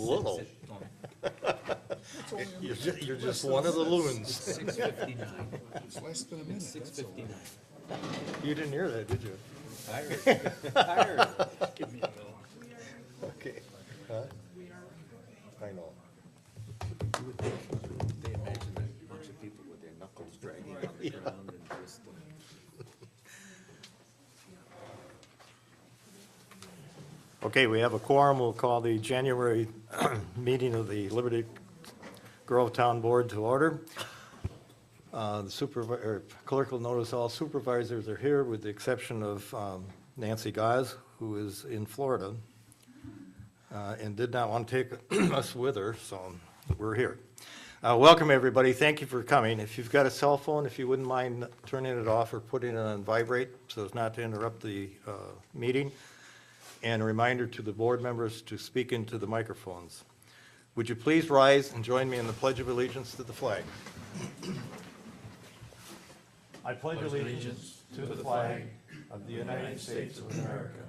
little. You're just one of the loons. 6:59. It's less than a minute, Six that's all. 59. You didn't hear that, did you? Tired. Okay. Huh? I know. You would think, they imagine a bunch of people with their knuckles dragging on the ground and just, Okay, we have a quorum. We'll call the January meeting of the Liberty Grove Town Board to order. The clerk will notice all supervisors are here with the exception of Nancy Gaz, who is in Florida and did not want to take us with her, so we're here. Welcome, everybody. Thank you for coming. If you've got a cell phone, if you wouldn't mind turning it off or putting it on vibrate so as not to interrupt the meeting. And a reminder to the board members to speak into the microphones. Would you please rise and join me in the Pledge of Allegiance to the flag? I pledge allegiance to the flag of the United States of America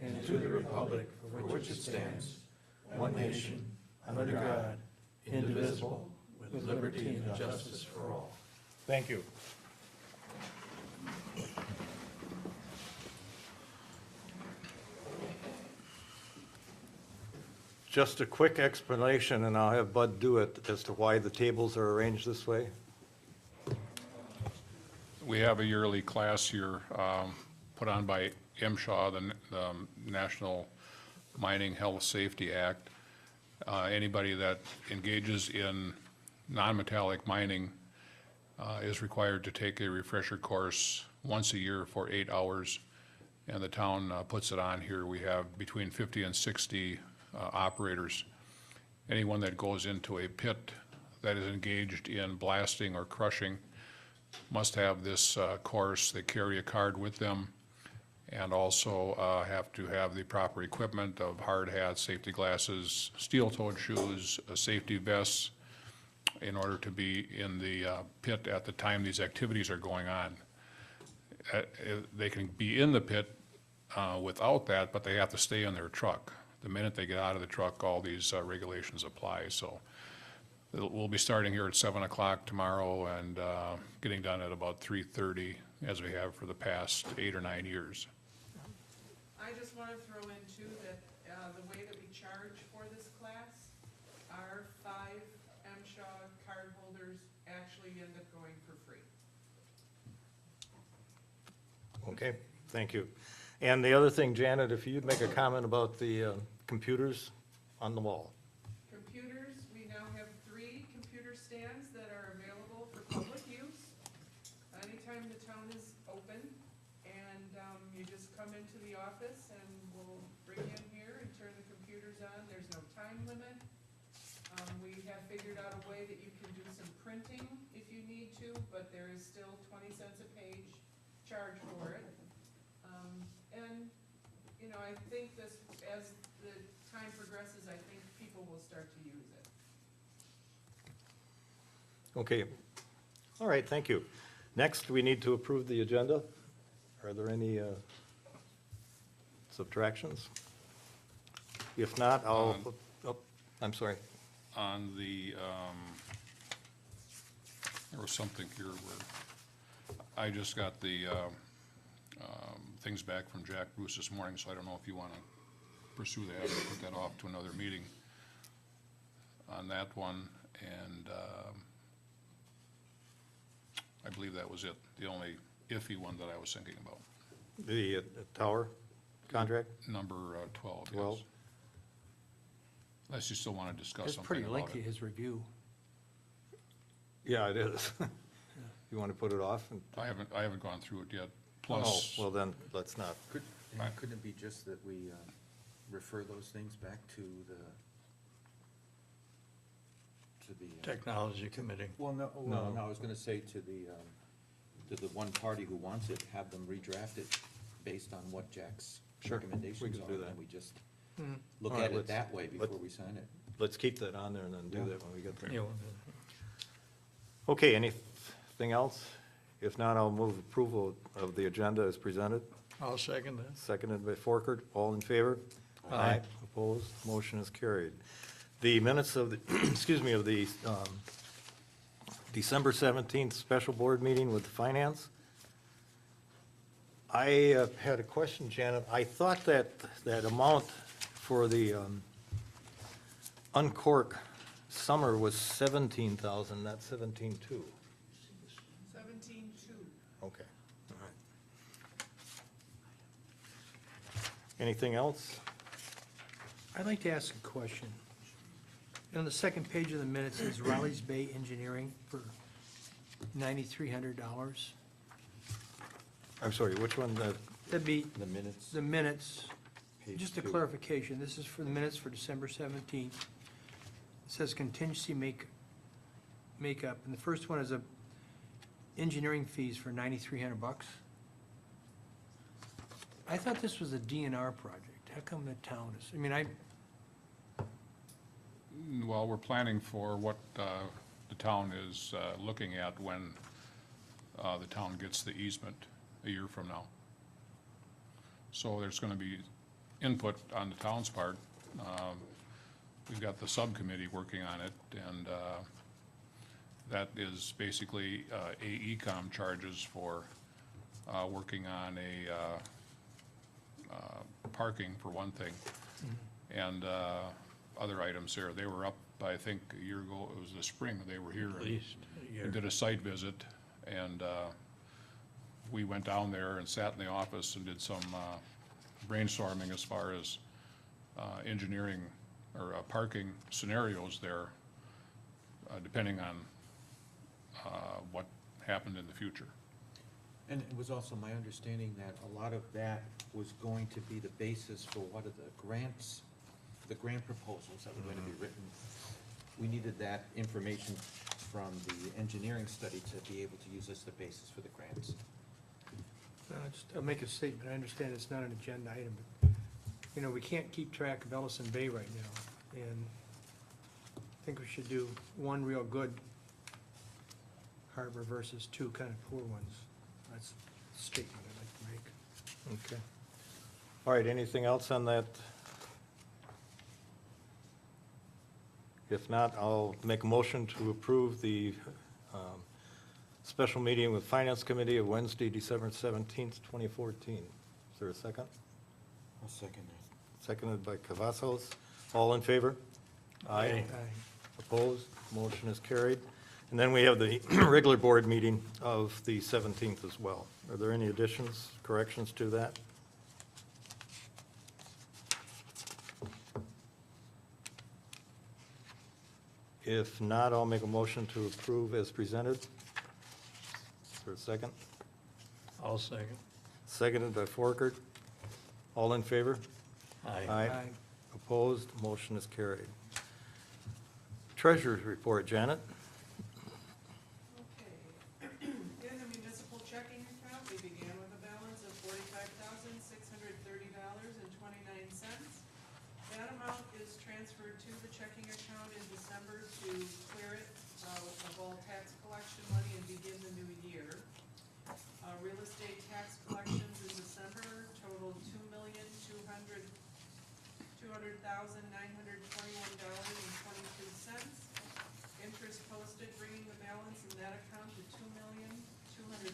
and to the republic for which it stands, one nation, under God, indivisible, with liberty and justice for all. Thank you. Just a quick explanation, and I'll have Bud do it, as to why the tables are arranged this way. We have a yearly class here put on by MSHA, the National Mining Health Safety Act. Anybody that engages in non-metallic mining is required to take a refresher course once a year for 8 hours, and the town puts it on here. We have between 50 and 60 operators. Anyone that goes into a pit that is engaged in blasting or crushing must have this course. They carry a card with them and also have to have the proper equipment of hard hats, safety glasses, steel-toed shoes, safety vests in order to be in the pit at the time these activities are going on. They can be in the pit without that, but they have to stay in their truck. The minute they get out of the truck, all these regulations apply. So we'll be starting here at 7 o'clock tomorrow and getting done at about 3:30, as we have for the past 8 or 9 years. I just want to throw in too that the way that we charge for this class, our 5 MSHA card holders actually end up going for free. Okay, thank you. And the other thing, Janet, if you'd make a comment about the computers on the wall. Computers, we now have 3 computer stands that are available for public use. Anytime the town is open, and you just come into the office and we'll bring you in here and turn the computers on. There's no time limit. We have figured out a way that you can do some printing if you need to, but there is still 20 cents a page charge for it. And, you know, I think this, as the time progresses, I think people will start to use it. Okay. All right, thank you. Next, we need to approve the agenda. Are there any subtractions? If not, I'll, oh, I'm sorry. On the, there was something here where I just got the things back from Jack Bruce this morning, so I don't know if you want to pursue that or put that off to another meeting on that one. And I believe that was it, the only iffy one that I was thinking about. The tower contract? Number 12, 12. yes. Unless you still want to discuss it's something pretty about lengthy, it. his review. Yeah, it is. You want to put it off? And- I haven't gone through it yet. Oh, Plus, well then, let's not. Couldn't it be just that we refer those things back to the? Technology Committee. Well, no, I was gonna say to the one party who wants it, have them redraft it based on what Jack's Sure, we recommendations can are. do that. And we just look All right, at it let's- that way before we sign it. Let's keep that on there and then do Yeah. that when we get there. Yeah, well, Okay, anything else? If not, I'll move approval of the agenda as presented. I'll second that. Seconded by Forkert. All in favor? Aye. Opposed? Motion is carried. The minutes of the, excuse me, of the December 17th special board meeting with finance. I had a question, Janet. I thought that amount for the uncork summer was 17,000, not 17.2. 17.2. Okay, all right. Anything else? I'd like to ask a question. On the second page of the minutes, it says Raleigh's Bay Engineering for $9,300. I'm sorry, which one? That'd be The minutes, the minutes, page just a 2. clarification, this is for the minutes for December 17th. It says contingency makeup, and the first one is a engineering fees for $9,300. I thought this was a DNR project. How come the town is, I mean, Well, we're planning for what the town is looking at when the town gets the easement a year from now. So there's gonna be input on the town's part. We've got the subcommittee working on it, and that is basically AECom charges for working on a parking, for one thing, and other items there. They were up, I think, a year ago, it was the spring, they were here. At least a year. And did a site visit, and we went down there and sat in the office and did some brainstorming as far as engineering or parking scenarios there, depending on what happened in the future. and it was also my understanding that a lot of that was going to be the basis for what are the grants, the grant proposals that were going to be written. We needed that information from the engineering study to be able to use as the basis for the grants. I'll make a statement, I understand it's not an agenda item, but, you know, we can't keep track of Ellison Bay right now, and I think we should do one real good harbor versus two kind of poor ones. That's a statement I'd like to make. Okay. All right, anything else on that? If not, I'll make a motion to approve the special meeting with Finance Committee of Wednesday, December 17th, 2014. Is there a second? I'll second that. Seconded by Cavazos. All in favor? Aye. Opposed? Motion is carried. And then we have the regular board meeting of the 17th as well. Are there any additions, corrections to that? If not, I'll make a motion to approve as presented. Is there a second? I'll second. Seconded by Forkert. All in favor? Aye. Aye. Opposed? Motion is carried. Treasurer's report, Janet? Okay. In the municipal checking account, we began with a balance of $45,630.29. That amount is transferred to the checking account in December to clear it of all tax collection money and begin the new year. Real estate tax collections in December totaled $2,200,921.22. Interest posted bringing the balance in that account to $2,200,946.44.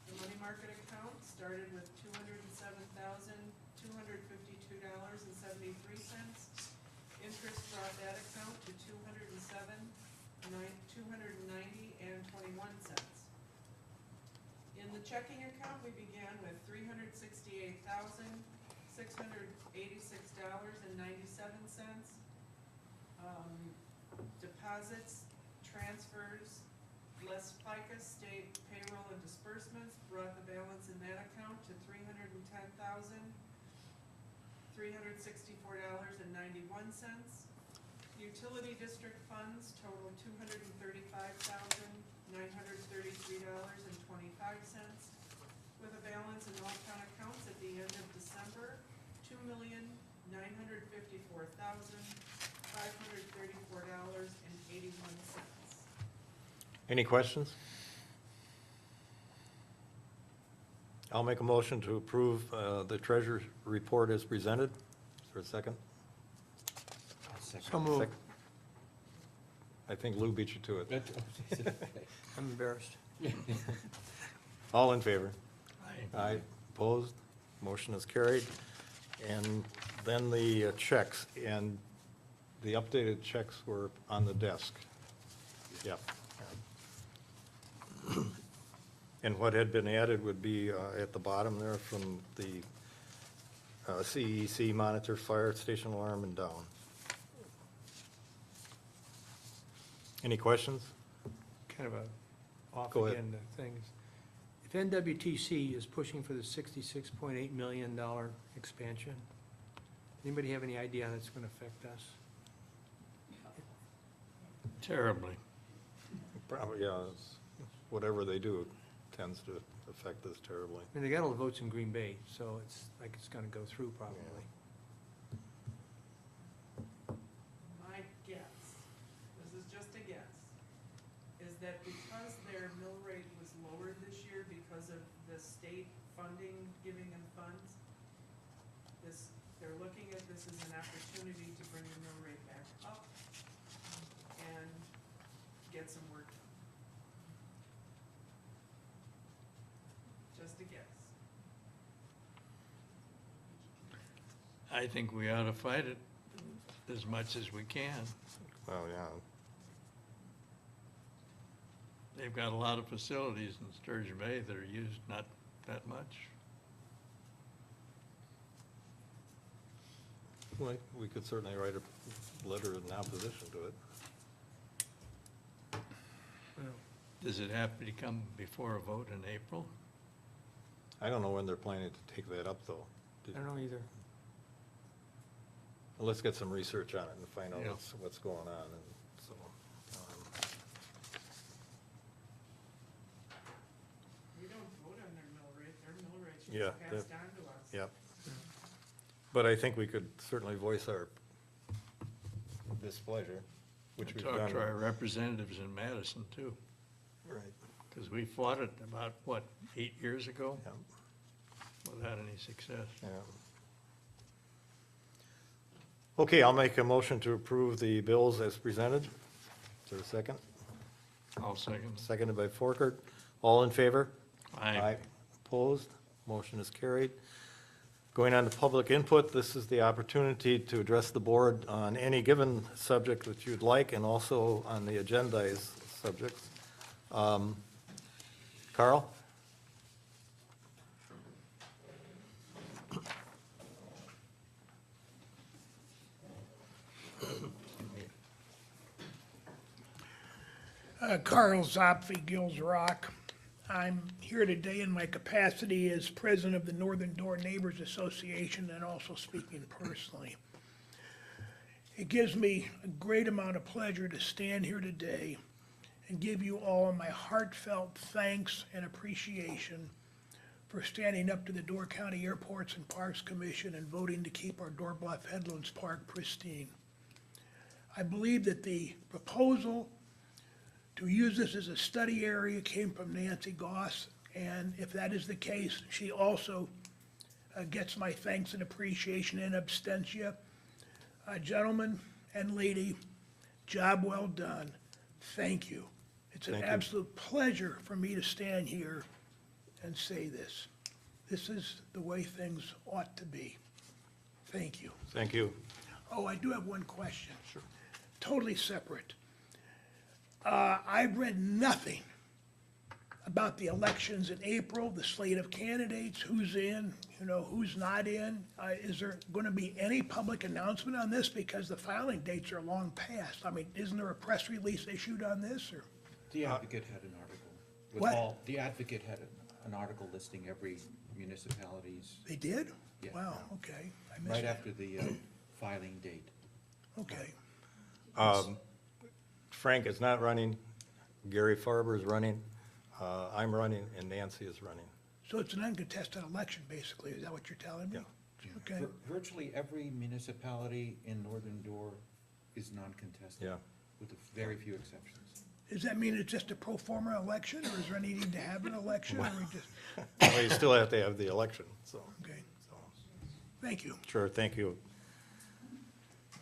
The money market account started with $207,252.73. Interest brought that account to $290.21. In the checking account, we began with $368,686.97. Deposits, transfers, less FICA state payroll and disbursements brought the balance in that account to $310,364.91. Utility district funds total $235,933.25, with a balance in all town accounts at the end of December, $2,954,534.81. Any questions? I'll make a motion to approve the treasurer's report as presented. Is there a second? I'll second. So moved. Sec- I think Lou beat you to it. I'm embarrassed. All in favor? Aye. Aye, opposed, motion is carried. And then the checks, and the updated checks were on the desk. Yep. And what had been added would be at the bottom there from the CEC monitor, fire station alarm, and down. Any questions? Kind of a off Go ahead. again thing. If NWTC is pushing for the $66.8 million expansion, anybody have any idea how that's gonna affect us? Terribly. Probably, yeah, whatever they do tends to affect us terribly. I mean, they got all the votes in Green Bay, so it's like it's gonna go through probably. My guess, this is just a guess, is that because their mill rate was lowered this year because of the state funding, giving them funds, they're looking at this as an opportunity to bring the mill rate back up and get some work done. Just a guess. I think we ought to fight it as much as we can. Well, yeah, They've got a lot of facilities in Sturgeon Bay that are used not that much. well, we could certainly write a letter in opposition to it. Well, Does it have to come before a vote in April? I don't know when they're planning to take that up, though. I don't know either. Let's get some research on it and find out Yeah. what's going on, and so. We don't vote on their mill rate rate's Yeah, just passed on to us. Yep. But I think we could certainly voice our displeasure, which we've Talk done. to our representatives in Madison too, Right, because we fought it about, what, 8 years ago yeah, without any success. yeah. Okay, I'll make a motion to approve the bills as presented. Is there a second? I'll second. Seconded by Forkert. All in favor? Aye. Opposed? Motion is carried. Going on to public input, this is the opportunity to address the board on any given subject that you'd like, and also on the agendized subjects. Carl? Carl Zopfe, Gills Rock. I'm here today in my capacity as president of the Northern Door Neighbors Association and also speaking personally. It gives me a great amount of pleasure to stand here today and give you all my heartfelt thanks and appreciation for standing up to the Door County Airports and Parks Commission and voting to keep our Door Bluff Headlands Park pristine. I believe that the proposal to use this as a study area came from Nancy Goss, and if that is the case, she also gets my thanks and appreciation in absentia. Gentlemen and lady, job well done. Thank you. It's an Thank you. absolute pleasure for me to stand here and say this. This is the way things ought to be. Thank you. Thank you. Oh, I do have one question. Sure. Totally separate. I've read nothing about the elections in April, the slate of candidates, who's in, who's not in. Is there going to be any public announcement on this? Because the filing dates are long past. I mean, isn't there a press release issued on this, or? The Advocate had an article. with What? all- The Advocate had an article listing every municipality's, They did? Yeah. Wow, okay. I missed right it. after the filing date. Okay. Frank is not running, Gary Farber is running, I'm running, and Nancy is running. So it's an uncontested election, basically. Is that what you're telling me? Okay. Virtually every municipality in Northern Door is non-contested. Yeah. With very few exceptions. Does that mean it's just a pro forma election, or is there any need to have an election, or we just, Well, you still have to have the election, so, okay? Thank you. sure, thank you.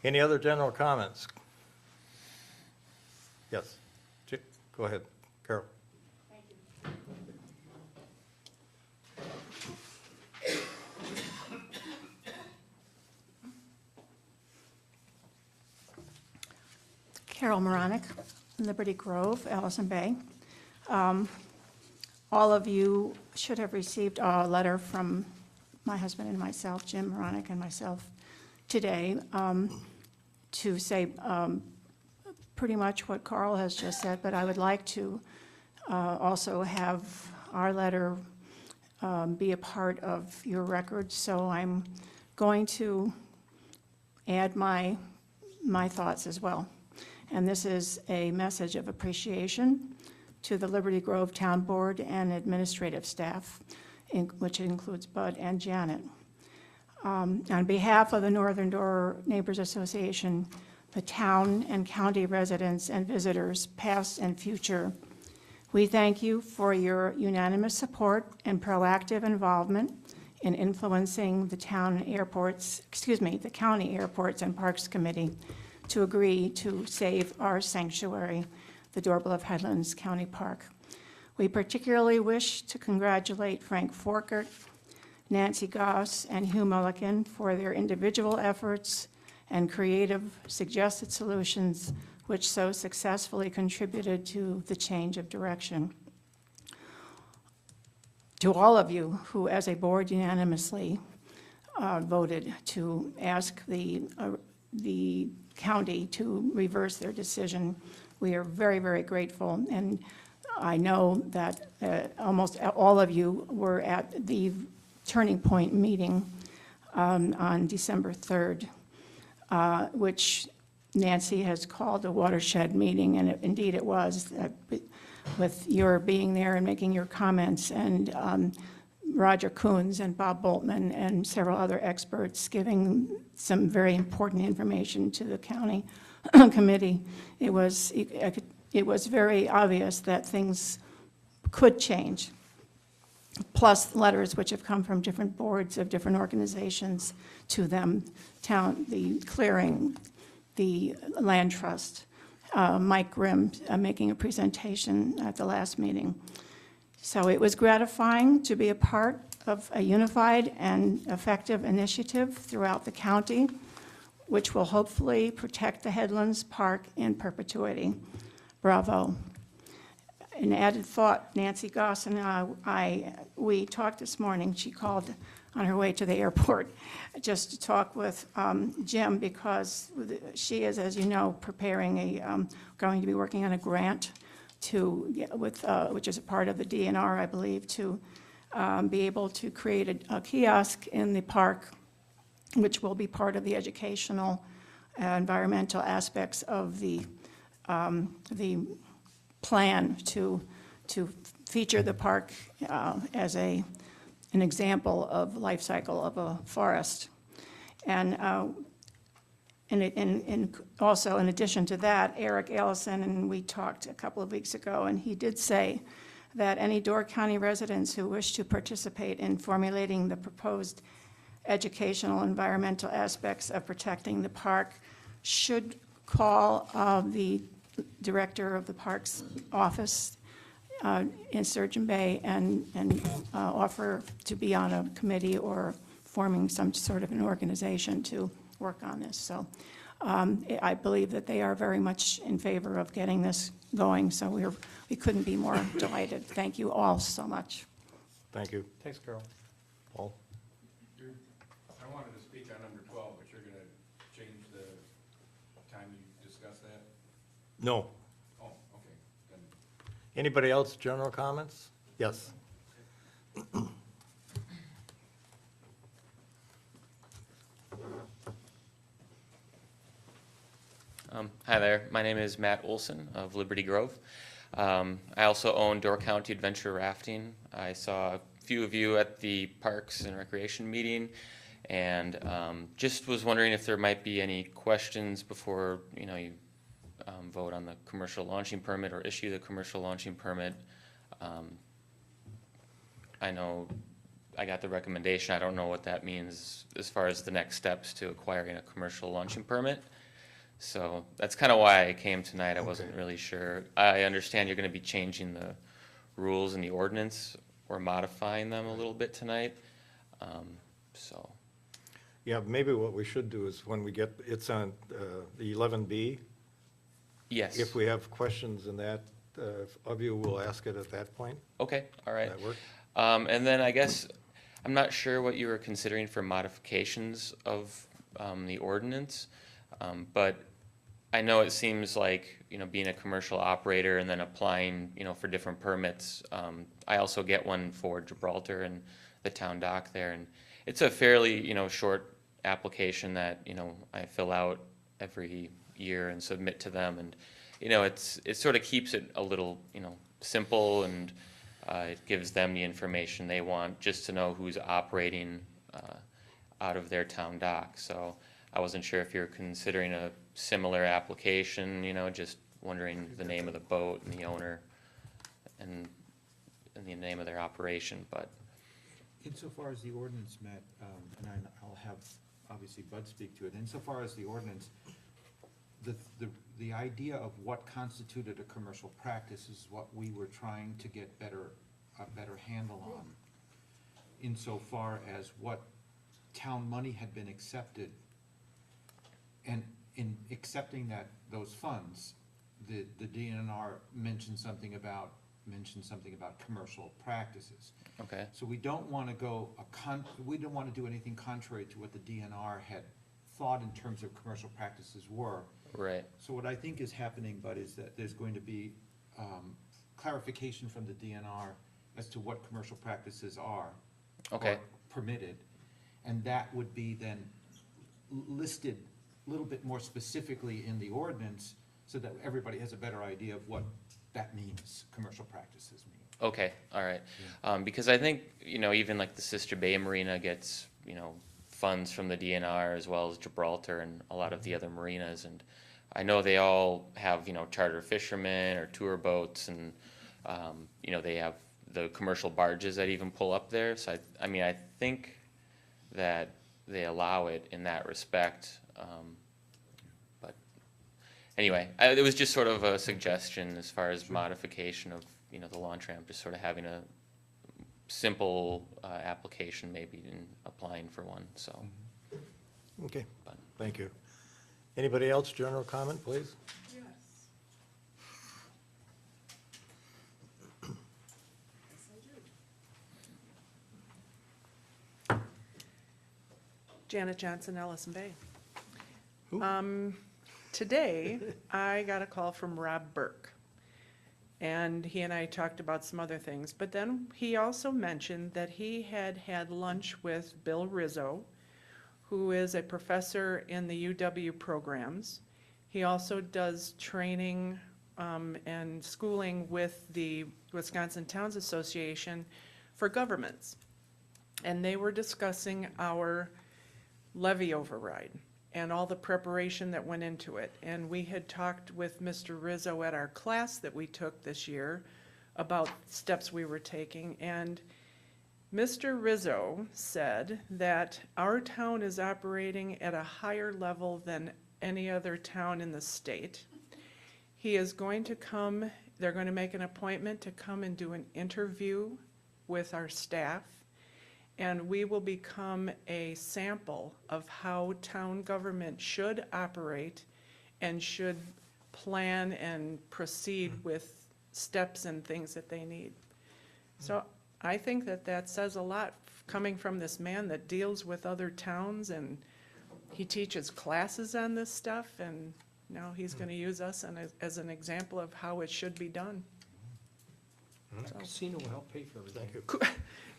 Any other general comments? Yes, go ahead, Carol. Carol Moronic, Liberty Grove, Allison Bay. All of you should have received a letter from my husband and myself, Jim Moronic and myself, today to say pretty much what Carl has just said, but I would like to also have our letter be a part of your record, so I'm going to add my thoughts as well. And this is a message of appreciation to the Liberty Grove Town Board and administrative staff, which includes Bud and Janet. On behalf of the Northern Door Neighbors Association, the town and county residents and visitors, past and future, we thank you for your unanimous support and proactive involvement in influencing the county airports and parks committee to agree to save our sanctuary, the Door Bluff Headlands County Park. We particularly wish to congratulate Frank Forkert, Nancy Goss, and Hugh Mulligan for their individual efforts and creative suggested solutions which so successfully contributed to the change of direction. To all of you who, as a board, unanimously voted to ask the county to reverse their decision, we are very, very grateful. And I know that almost all of you were at the Turning Point meeting on December 3rd, which Nancy has called a watershed meeting, and indeed it was, with your being there and making your comments, and Roger Coons and Bob Boltman and several other experts giving some very important information to the county committee. It was very obvious that things could change, plus letters which have come from different boards of different organizations to them, the clearing, the land trust, Mike Grimm making a presentation at the last meeting. So it was gratifying to be a part of a unified and effective initiative throughout the county, which will hopefully protect the Headlands Park in perpetuity. Bravo. An added thought, Nancy Goss and we talked this morning. She called on her way to the airport just to talk with Jim, because she is, as you know, preparing going to be working on a grant which is a part of the DNR, I believe, to be able to create a kiosk in the park, which will be part of the educational environmental aspects of the plan to feature the park as an example of life cycle of a forest. And also, in addition to that, Eric Ellison, and we talked a couple of weeks ago, and he did say that any Door County residents who wish to participate in formulating the proposed educational environmental aspects of protecting the park should call the director of the parks office in Sturgeon Bay and offer to be on a committee or forming some sort of an organization to work on this. So I believe that they are very much in favor of getting this going, so we couldn't be more delighted. Thank you all so much. Thank you. Thanks, Carol. Paul? I wanted to speak on number 12, but you're going to change the time you discuss that? No. Oh, okay. Then Anybody else, general comments? Yes. Hi there, my name is Matt Olson of Liberty Grove. I also own Door County Adventure Rafting. I saw a few of you at the Parks and Recreation meeting, and just was wondering if there might be any questions before you vote on the commercial launching permit or issue the commercial launching permit. I know I got the recommendation. I don't know what that means as far as the next steps to acquiring a commercial launching permit. So that's kind of why I came tonight. I wasn't Okay. really sure. I understand you're going to be changing the rules in the ordinance or modifying them a little bit tonight. So, Yeah, maybe what we should do is when we get, it's on the 11B, yes. if we have questions in that, of you, we'll ask it at that point. Okay, all right. That work? And then I guess, I'm not sure what you were considering for modifications of the ordinance, but I know it seems like, being a commercial operator and then applying, for different permits. I also get one for Gibraltar and the town dock there, and it's a fairly, short application that, I fill out every year and submit to them, and, it sort of keeps it a little, simple, and it gives them the information they want, just to know who's operating out of their town dock. So I wasn't sure if you're considering a similar application, just wondering the name of the boat and the owner and the name of their operation, but, Insofar as the ordinance, Matt, and I'll have, obviously, Bud speak to it, insofar as the ordinance, the idea of what constituted a commercial practice is what we were trying to get a better handle on, insofar as what town money had been accepted, and in accepting those funds, the DNR mentioned something about commercial practices. okay, So we don't want to we don't want to do anything contrary to what the DNR had thought in terms of commercial practices were. right, So what I think is happening, Bud, is that there's going to be clarification from the DNR as to what commercial practices are. Okay. Or permitted, and that would be then listed a little bit more specifically in the ordinance, so that everybody has a better idea of what that means, commercial practices mean. okay, all right. Because I think, even like the Sister Bay Marina gets, funds from the DNR as well as Gibraltar and a lot of the other marinas, and I know they all have, charter fishermen or tour boats, and, they have the commercial barges that even pull up there, so I think that they allow it in that respect, but anyway, it was just sort of a suggestion as far as modification of, the launch ramp, just sort of having a simple application maybe in applying for one, so. Okay, But- thank you. Anybody else, general comment, please? Yes. Yes, I do. Janet Johnson, Ellison Bay. Today, I got a call from Rob Burke. And he and I talked about some other things, but then he also mentioned that he had had lunch with Bill Rizzo, who is a professor in the UW programs. He also does training and schooling with the Wisconsin Towns Association for governments. And they were discussing our levy override and all the preparation that went into it. And we had talked with Mr. Rizzo at our class that we took this year about steps we were taking. And Mr. Rizzo said that our town is operating at a higher level than any other town in the state. He is going to come, they're going to make an appointment to come and do an interview with our staff, and we will become a sample of how town government should operate and should plan and proceed with steps and things that they need. So I think that that says a lot coming from this man that deals with other towns, and he teaches classes on this stuff, and now he's gonna use us as an example of how it should be done. The casino will help pay for everything. Thank you.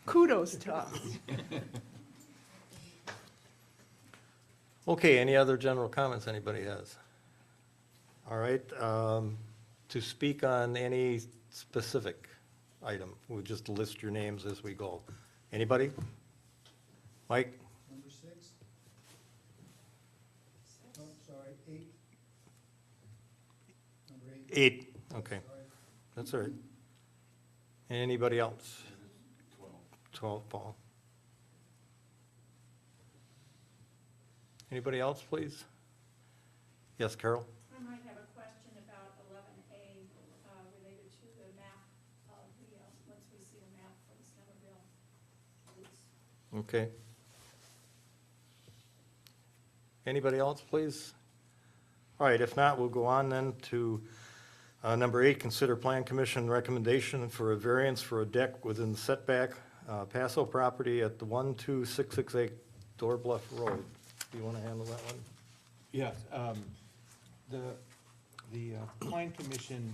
Kudos to us. Okay, any other general comments anybody has? All right, to speak on any specific item, we'll just list your names as we go. Anybody? Mike? Number 6? Oh, sorry, 8. 8, okay. That's all right. Anybody else? 12, Paul. Anybody else, please? Yes, Carol? I might have a question about 11A related to the map of the, once we see a map for the Somerville routes. Okay. Anybody else, please? All right, if not, we'll go on then to number 8, consider plan commission recommendation for a variance for a deck within the setback, Paso property at the 12668 Door Bluff Road. Do you want to handle that one? Yes, the plan commission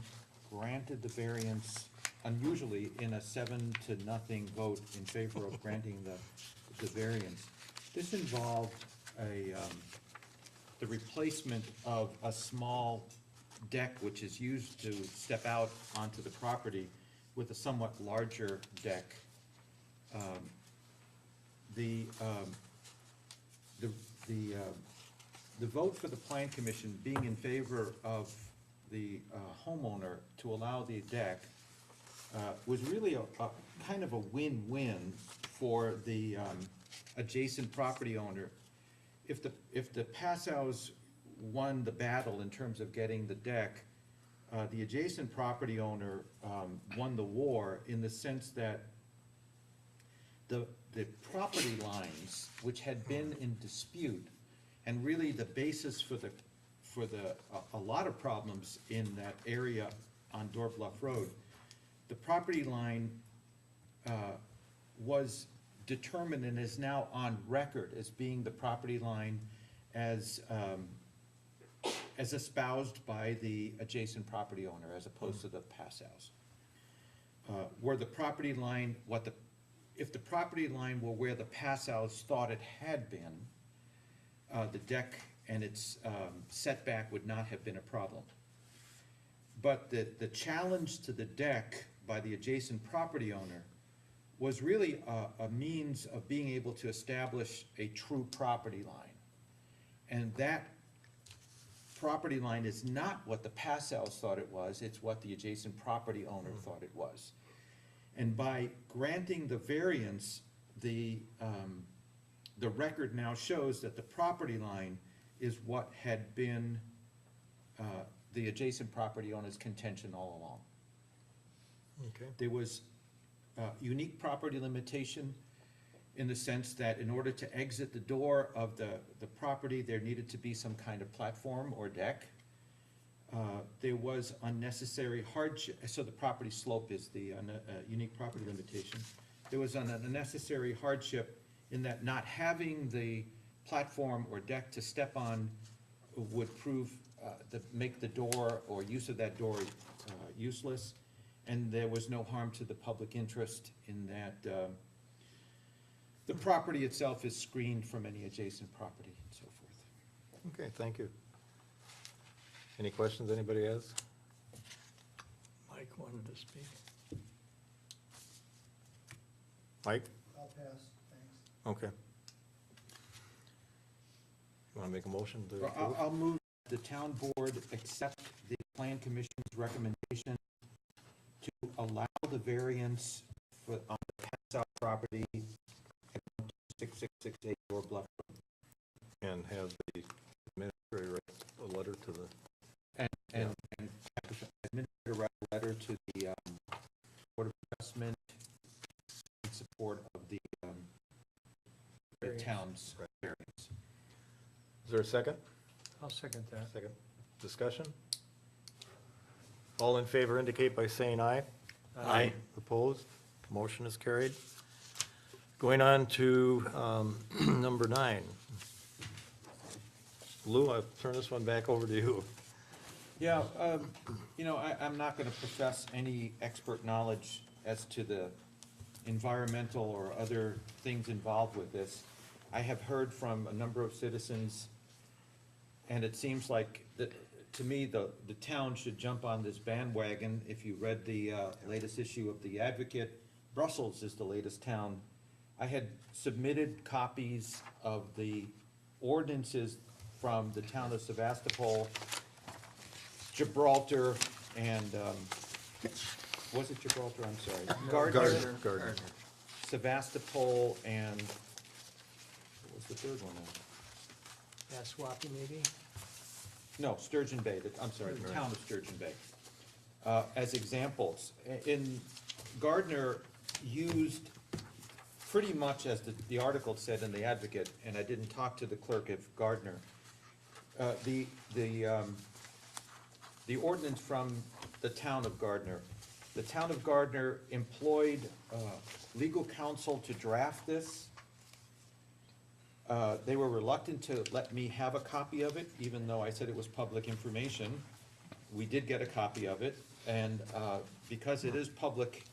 granted the variance unusually in a 7-0 vote in favor of granting the variance. This involved the replacement of a small deck which is used to step out onto the property with a somewhat larger deck. The vote for the plan commission being in favor of the homeowner to allow the deck was really a kind of a win-win for the adjacent property owner. If the Passows won the battle in terms of getting the deck, the adjacent property owner won the war in the sense that the property lines, which had been in dispute, and really the basis for a lot of problems in that area on Door Bluff Road, the property line was determined and is now on record as being the property line as espoused by the adjacent property owner as opposed to the Passows. Where the property line, if the property line were where the Passows thought it had been, the deck and its setback would not have been a problem. But the challenge to the deck by the adjacent property owner was really a means of being able to establish a true property line. And that property line is not what the Passows thought it was, it's what the adjacent property owner thought it was. And by granting the variance, the record now shows that the property line is what had been the adjacent property owner's contention all along. Okay. There was unique property limitation in the sense that in order to exit the door of the property, there needed to be some kind of platform or deck. There was unnecessary hardship, so the property slope is the unique property limitation. There was an unnecessary hardship in that not having the platform or deck to step on would make the door or use of that door useless. And there was no harm to the public interest in that the property itself is screened from any adjacent property and so forth. Okay, thank you. Any questions anybody has? Mike wanted to speak. Mike? I'll pass, thanks. Okay. You want to make a motion to Well, approve? I'll move the town board accept the plan commission's recommendation to allow the variance on the Passow property at 6668 Door Bluff Road. And have the administrator write a letter to the, And administer a letter to the Board of Adjustment in support of the town's variance. is there a second? I'll second that. Second. Discussion? All in favor indicate by saying aye. Aye. Opposed? Motion is carried. Going on to number 9. Lou, I'll turn this one back over to you. Yeah, I'm not gonna profess any expert knowledge as to the environmental or other things involved with this. I have heard from a number of citizens, and it seems like, to me, the town should jump on this bandwagon. If you read the latest issue of The Advocate, Brussels is the latest town. I had submitted copies of the ordinances from the town of Sevastopol, Gibraltar, and, was it Gibraltar, I'm sorry? Gardner. Sevastopol, and, what was the third one now? Passwaukee maybe? No, Sturgeon Bay, I'm sorry, the town of Sturgeon Bay, as examples. In Gardner used pretty much as the article said in the Advocate, and I didn't talk to the clerk of Gardner. The ordinance from the town of Gardner. The town of Gardner employed legal counsel to draft this. They were reluctant to let me have a copy of it, even though I said it was public information. We did get a copy of it, and because it is public,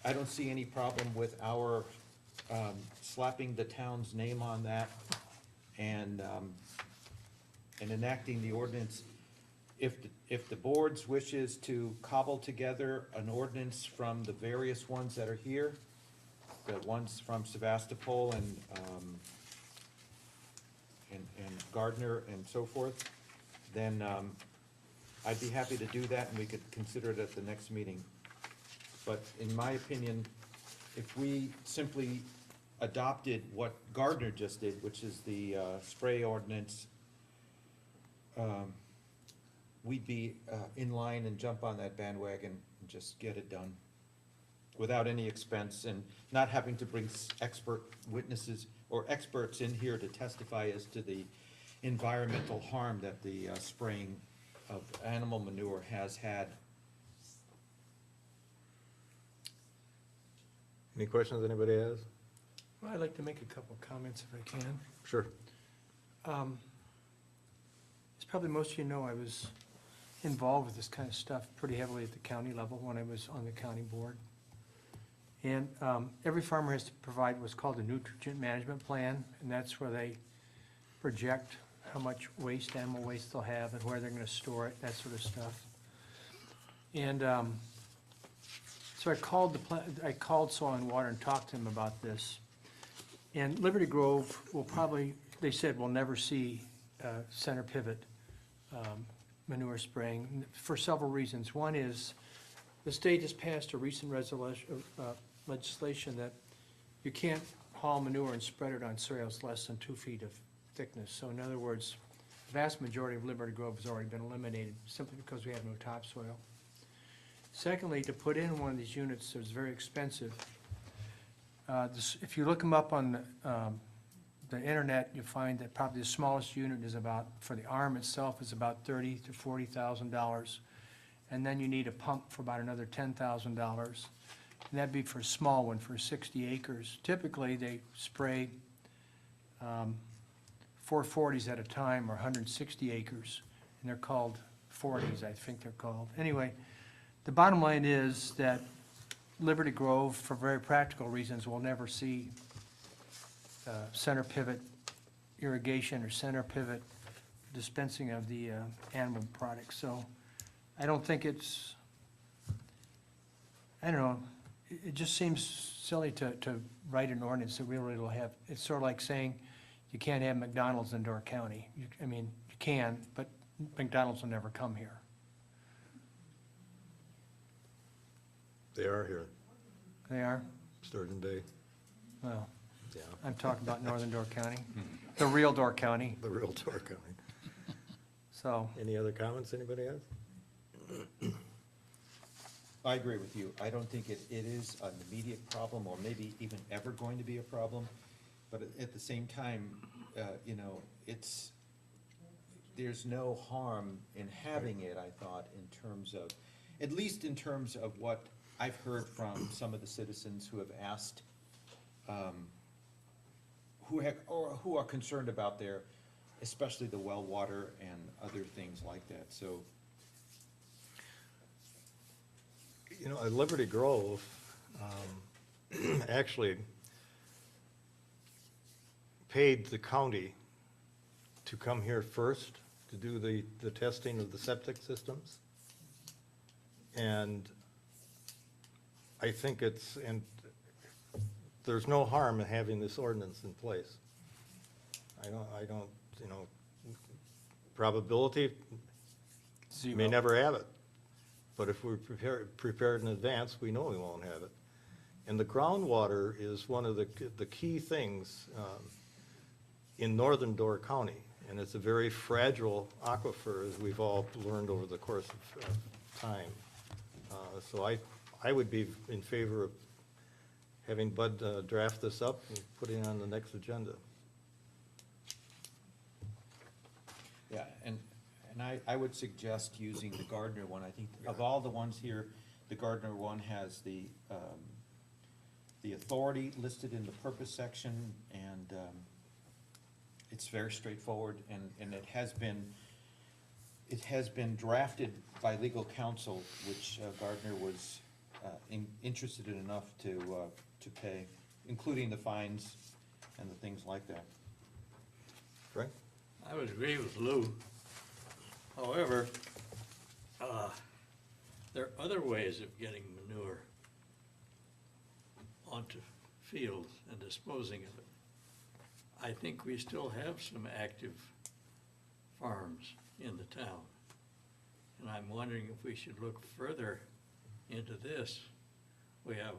I don't see any problem with our slapping the town's name on that and enacting the ordinance. If the board's wishes to cobble together an ordinance from the various ones that are here, the ones from Sevastopol and Gardner and so forth, then I'd be happy to do that, and we could consider it at the next meeting. But in my opinion, if we simply adopted what Gardner just did, which is the spray ordinance, we'd be in line and jump on that bandwagon and just get it done without any expense, and not having to bring expert witnesses or experts in here to testify as to the environmental harm that the spraying of animal manure has had. Any questions anybody has? Well, I'd like to make a couple of comments if I can. Sure. As probably most of you know, I was involved with this kind of stuff pretty heavily at the county level when I was on the county board. And every farmer has to provide what's called a nutrient management plan, and that's where they project how much waste, animal waste they'll have and where they're gonna store it, that sort of stuff. And so I called Soil and Water and talked to them about this. And Liberty Grove will probably, they said, will never see center pivot manure spraying for several reasons. One is the state has passed a recent legislation that you can't haul manure and spread it on soils less than 2 feet of thickness. So in other words, the vast majority of Liberty Grove has already been eliminated simply because we have no topsoil. Secondly, to put in one of these units is very expensive. If you look them up on the internet, you'll find that probably the smallest unit is about, for the arm itself, is about $30,000 to $40,000. And then you need a pump for about another $10,000. And that'd be for a small one, for 60 acres. Typically, they spray 440s at a time, or 160 acres, and they're called 40s, I think they're called. Anyway, the bottom line is that Liberty Grove, for very practical reasons, will never see center pivot irrigation or center pivot dispensing of the animal products. So I don't think it's, I don't know, it just seems silly to write an ordinance that really will have, it's sort of like saying you can't have McDonald's in Door County. I mean, you can, but McDonald's will never come here. They are here, They are? Sturgeon Bay, Well, yeah, I'm talking about northern Door County, the real Door County, the real Door County. so. Any other comments anybody has? I agree with you. I don't think it is an immediate problem, or maybe even ever going to be a problem. But at the same time, you know, there's no harm in having it, I thought, in terms of, at least in terms of what I've heard from some of the citizens who have asked, who are concerned about their, especially the well water and other things like that, so. You know, at Liberty Grove, actually paid the county to come here first to do the testing of the septic systems. And I think and there's no harm in having this ordinance in place. I don't, you know, probability, may Zero. never have it. but if we're prepared in advance, we know we won't have it. And the groundwater is one of the key things in northern Door County, and it's a very fragile aquifer, as we've all learned over the course of time. So I would be in favor of having Bud draft this up and putting it on the next agenda. Yeah, and I would suggest using the Gardner one. I think of all the ones here, the Gardner one has the authority listed in the purpose section, and it's very straightforward, and it has been drafted by legal counsel, which Gardner was interested in enough to pay, including the fines and the things like that. Frank? I would agree with Lou. However, there are other ways of getting manure onto fields and disposing of it. I think we still have some active farms in the town. And I'm wondering if we should look further into this. We have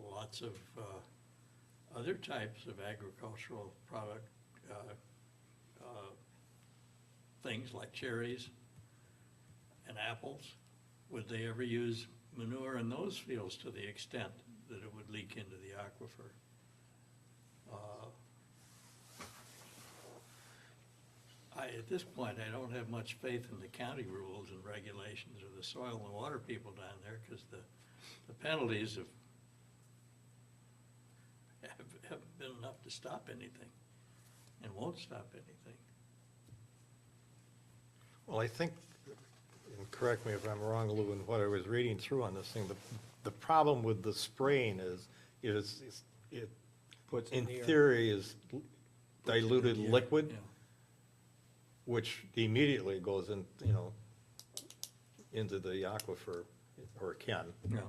lots of other types of agricultural product, things like cherries and apples. Would they ever use manure in those fields to the extent that it would leak into the aquifer? At this point, I don't have much faith in the county rules and regulations or the soil and water people down there, because the penalties haven't been enough to stop anything, and won't stop anything. Well, I think, and correct me if I'm wrong, Lou, in what I was reading through on this thing, the problem with the spraying is, it, in theory, is diluted liquid, Yeah. which immediately goes in, into the aquifer, or can, Yeah.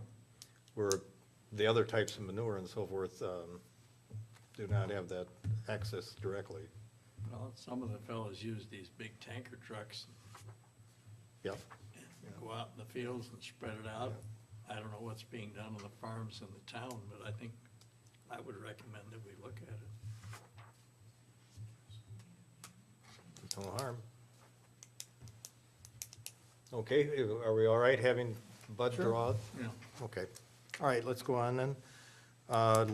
where the other types of manure and so forth do not have that access directly. Well, some of the fellows use these big tanker trucks, Yep. and go out in the fields and spread it out. I don't know what's being done on the farms in the town, but I think I would recommend that we look at it. No harm. Okay, are we all right having Bud draw? Yeah. Okay, all right, let's go on then.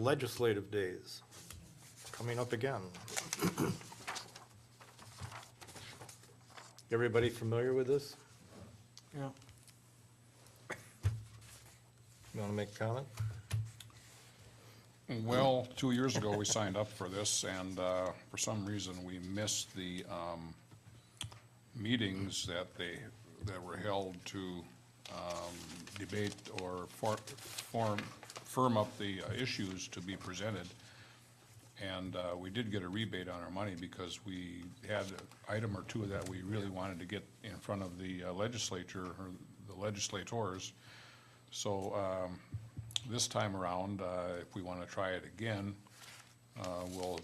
Legislative days, coming up again. Everybody familiar with this? Yeah. You want to make a comment? Well, 2 years ago, we signed up for this, and for some reason, we missed the meetings that were held to debate or firm up the issues to be presented. And we did get a rebate on our money because we had an item or two that we really wanted to get in front of the legislature or the legislators. So this time around, if we want to try it again, we'll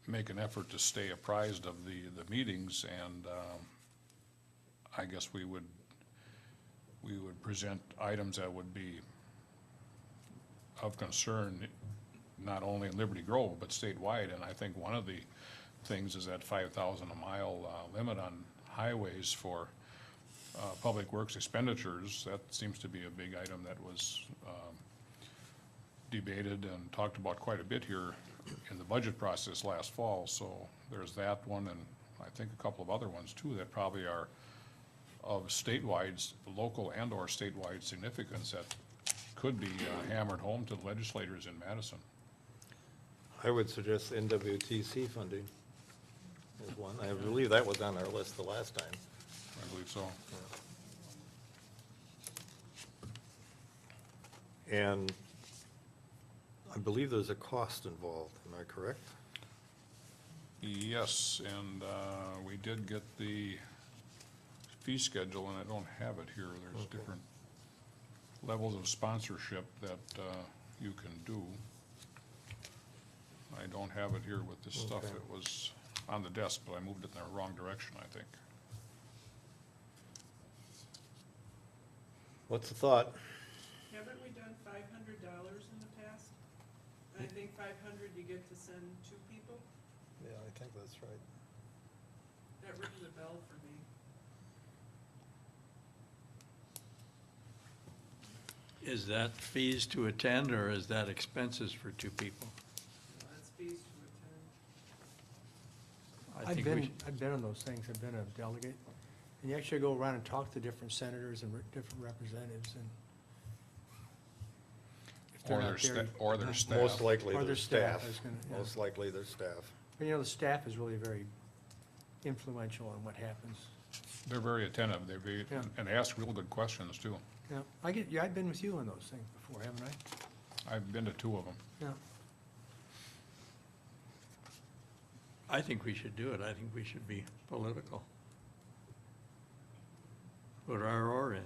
make an effort to stay apprised of the meetings, and I guess we would present items that would be of concern, not only in Liberty Grove, but statewide. And I think one of the things is that 5,000 a mile limit on highways for public works expenditures. That seems to be a big item that was debated and talked about quite a bit here in the budget process last fall. So there's that one, and I think a couple of other ones too that probably are of statewide, local and or statewide significance that could be hammered home to the legislators in Madison. I would suggest NWTC funding is one. I believe that was on our list the last time. I believe so. And I believe there's a cost involved, am I correct? Yes, and we did get the fee schedule, and I don't have it here. There's Okay. different levels of sponsorship that you can do. I don't have it here with this stuff. Okay. It was on the desk, but I moved it in the wrong direction, I think. What's the thought? Haven't we done $500 in the past? I think 500 you get to send 2 people. Yeah, I think that's right. That rings a bell for me. Is that fees to attend, or is that expenses for 2 people? That's fees to attend. I think we should- I've been on those things, I've been a delegate, and you actually go around and talk to different senators and different representatives, and if they're Or their not there, or their staff. Most likely Or their their staff, staff. I was gonna- yeah. Most likely their staff. but, the staff is really very influential in what happens. They're very attentive, they're very, Yeah. and ask real good questions too. Yeah, I've been with you on those things before, haven't I? I've been to 2 of them. Yeah. I think we should do it. I think we should be political. Put our oar in.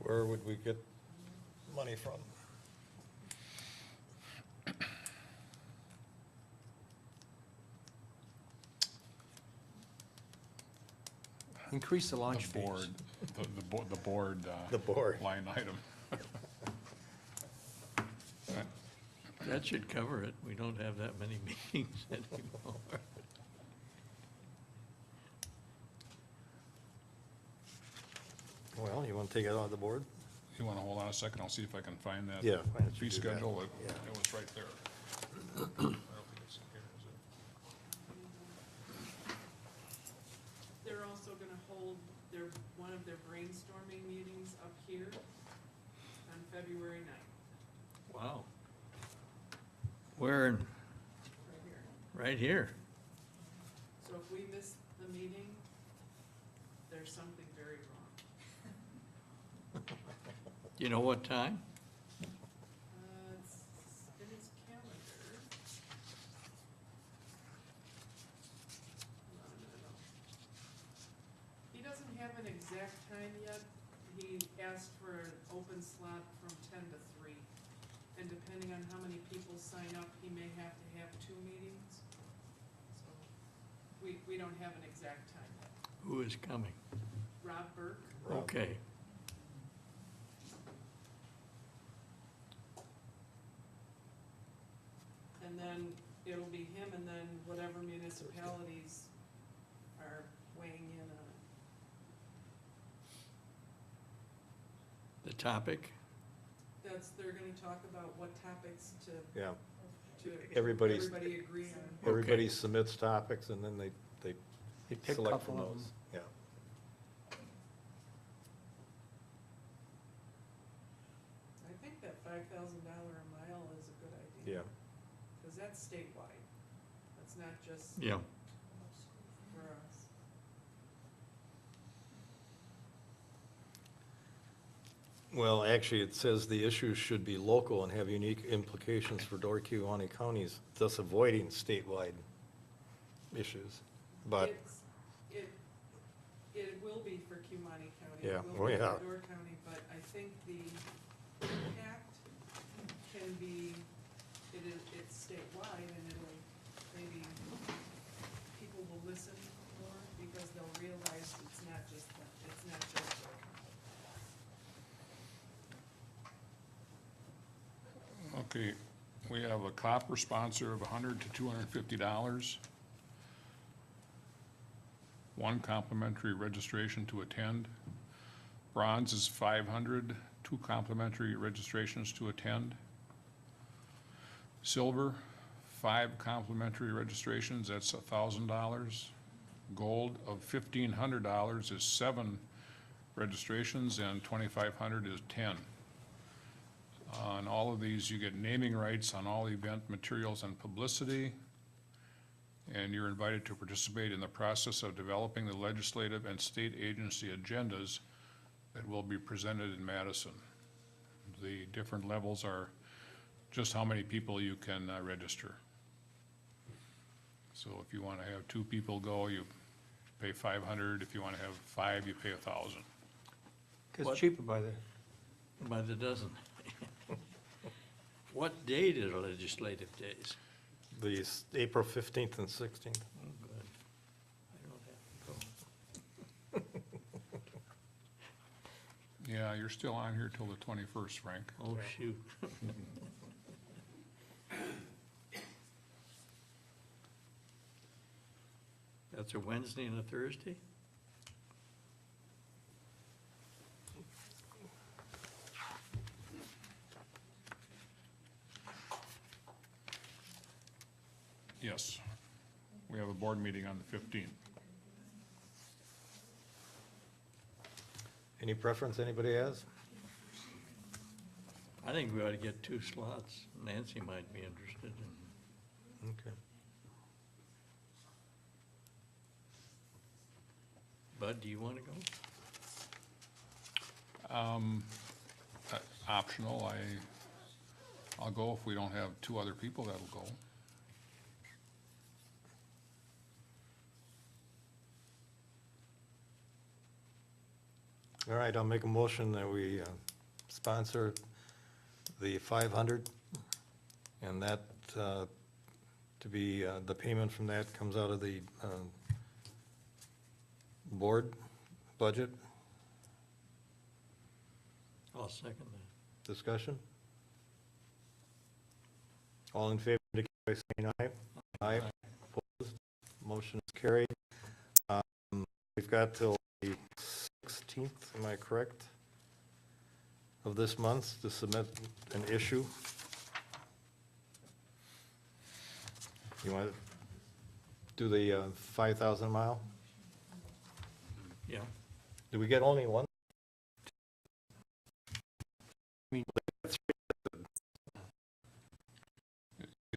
Where would we get money from? Increase the launch The fees. board, the board. The board. Line item. That should cover it. We don't have that many meetings anymore. Well, you want to take it out of the board? You wanna hold on a second, I'll see if I can find that. Yeah, why don't you Fee do that? schedule, it Yeah. was right there. I don't think it's in here, is it? They're also gonna hold one of their brainstorming meetings up here on February 9th, Wow. Where, in- right here. right here. So if we miss the meeting, there's something very wrong. Do you know what time? It's in his calendar. Hold on a minute. He doesn't have an exact time yet. He asked for an open slot from 10 to 3. And depending on how many people sign up, he may have to have 2 meetings. So we don't have an exact time yet. Who is coming? Rob Burke, Okay. and then it'll be him, and then whatever municipalities are weighing in on it. The topic? They're gonna talk about what topics to Yeah. everybody Everybody's- agree on. Everybody submits topics and then they You pick a select couple from of those. them. Yeah. I think that $5,000 a mile is a good idea. Yeah. Cause that's statewide. That's not just Yeah. for us. Well, actually, it says the issues should be local and have unique implications for Door County counties, thus avoiding statewide issues. But, It will be for Cumani County. Yeah, It oh, will be yeah. for Door County, but I think the impact can be, it's statewide, and it'll, maybe people will listen more because they'll realize it's not just them, it's not just Door County. Okay, we have a copper sponsor of $100 to $250. 1 complimentary registration to attend. Bronze is 500, 2 complimentary registrations to attend. Silver, 5 complimentary registrations, that's $1,000. Gold of $1,500 is 7 registrations, and 2,500 is 10. On all of these, you get naming rights on all event materials and publicity, and you're invited to participate in the process of developing the legislative and state agency agendas that will be presented in Madison. The different levels are just how many people you can register. So if you want to have 2 people go, you pay $500. If you want to have 5, you pay $1,000. Cause What- it's cheaper by the, By the dozen. What date are legislative days? the April 15th and 16th. Oh, good. I don't have to go. Yeah, you're still on here till the 21st, Frank. Oh, shoot. That's a Wednesday and a Thursday? Yes. We have a board meeting on the 15th. Any preference anybody has? I think we ought to get 2 slots. Nancy might be interested in. Okay. Bud, do you want to go? Optional, I'll go if we don't have 2 other people that'll go. All right, I'll make a motion that we sponsor the 500, and that, to be, the payment from that comes out of the board budget. I'll second that. Discussion? All in favor, indicate by saying aye. Aye. Opposed? Motion is carried. We've got till the 16th, am I correct, of this month to submit an issue. You want to do the 5,000 mile? Yeah. Do we get only one?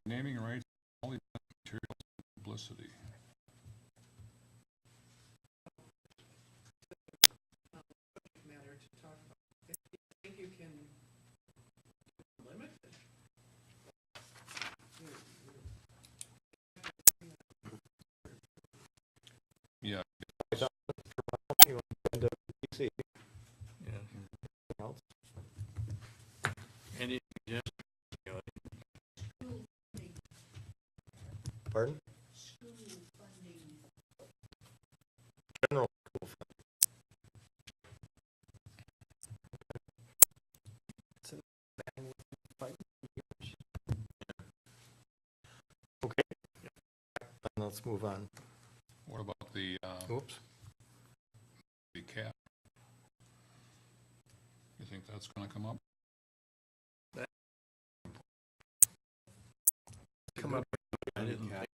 Naming rights, only materials and publicity. Matter to talk about. If you think you can limit it. Yeah, You want to go to DC? Yeah. Else? Any suggestions? Pardon? General school fund. Okay. Then let's move on. what about the Oops. cap? You think that's gonna come up? Come up. I didn't think